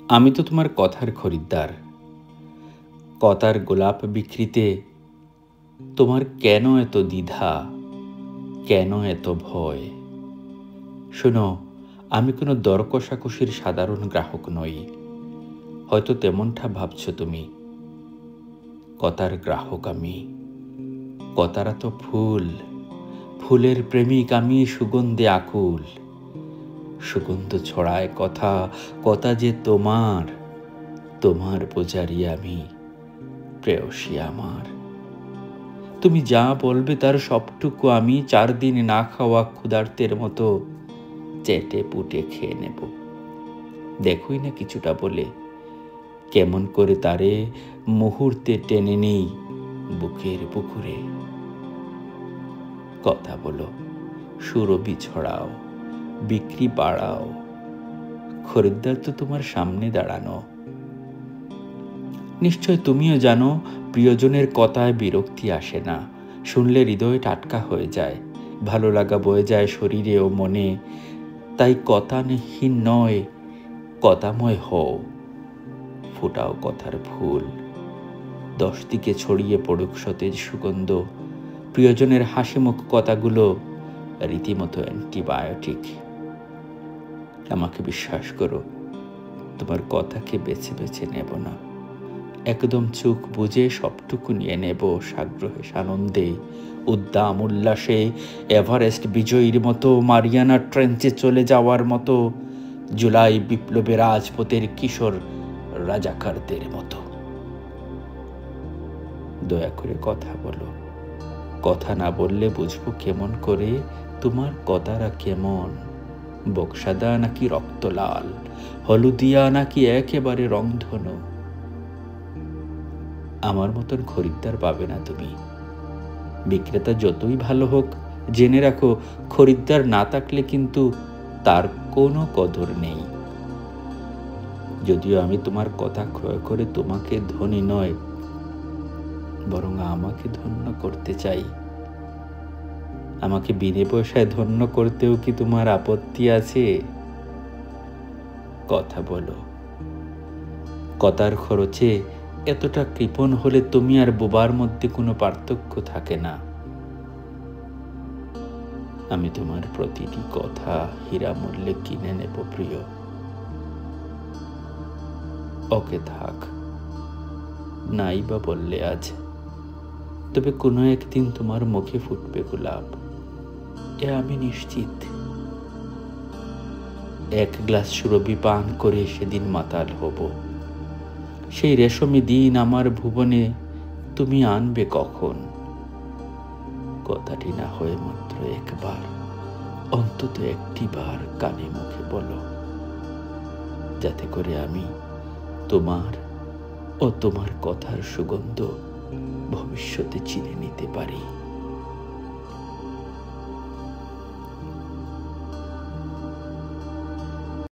আমি তো তোমার কথার খরিদ্দার। কথার গোলাপ বিক্রিতে তোমার কেন এত দ্বিধা, কেন এত ভয়? শোনো, আমি কোনো দর কষাকষির সাধারণ গ্রাহক নই। হয়তো তেমনটা ভাবছো তুমি। কথার গ্রাহক আমি। কথারা তো ফুল, ফুলের প্রেমিক আমি, সুগন্ধে আকুল। সুগন্ধ ছড়ায় কথা, কথা যে তোমার, তোমার পূজারি আমি, প্রেয়সী আমার। তুমি যা বলবে তার সবটুকু আমি 4 দিন না খাওয়া ক্ষুধার্তের মতো চেটে পুটে খেয়ে নেব। দেখোই না কিছুটা বলে কেমন করে তারে মুহূর্তে টেনে নেই বুকের পুকুরে। কথা বলো, সুরভি ছড়াও, বিক্রি বাড়াও। খরিদ্দার তো তোমার সামনে দাঁড়ানো। নিশ্চয় তুমিও জানো, প্রিয়জনের কথায় বিরক্তি আসে না। শুনলে হৃদয় টাটকা হয়ে যায়, ভালো লাগা বয়ে যায় শরীরে ও মনে। তাই কথাহীন নয়, কথাময় হও। ফোটাও কথার ফুল, 10 দিকে ছড়িয়ে পড়ুক সতেজ সুগন্ধ। প্রিয়জনের হাসিমুখ কথাগুলো রীতিমতো অ্যান্টিবায়োটিক। আমাকে বিশ্বাস করো, তোমার কথাকে বেছে বেছে নেব না। একদম চোখ বুজে সবটুকু নিয়ে নেব সাগ্রহে সানন্দে, উদ্দাম উল্লাসে, এভারেস্ট বিজয়ীর মতো, মারিয়ানা ট্রেঞ্চে চলে যাওয়ার মতো, জুলাই বিপ্লবে রাজপথের কিশোর রাজাকারদের মতো। দয়া করে কথা বলো। কথা না বললে বুঝবো কেমন করে তোমার কথারা কেমন, বক্সাদা নাকি রক্তলাল, হলুদিয়া নাকি একেবারে রংধনু। আমার মতন খরিদ্দার পাবে না তুমি। বিক্রেতা যতই ভালো হোক, জেনে রাখো খরিদ্দার না থাকলে কিন্তু তার কোনো কদর নেই। যদিও আমি তোমার কথা ক্রয় করে তোমাকে ধনী নয়, বরং আমাকে ধন্য করতে চাই। আমাকে বিনে পয়সায় ধন্য করতেও কি তোমার আপত্তি আছে? কথা বলো। কথার খরচে এতটা কৃপণ হলে তুমি আর বোবার মধ্যে কোনো পার্থক্য থাকে না। আমি তোমার প্রতিটি কথা হীরা মূল্যে কিনে নেব প্রিয়। ওকে থাক, নাই বা বললে আজ, তবে কোনো একদিন তোমার মুখে ফুটবে গোলাপ, এ আমি নিশ্চিত। 1 গ্লাস সুরভি পান করে সেদিন মাতাল হব। সেই রেশমি দিন আমার ভুবনে তুমি আনবে কখন? কথাটি না হয়ে মাত্র একবার, অন্তত একটি বার কানে মুখে বলো, যাতে করে আমি তোমার ও তোমার কথার সুগন্ধ ভবিষ্যতে চিনে নিতে পারি।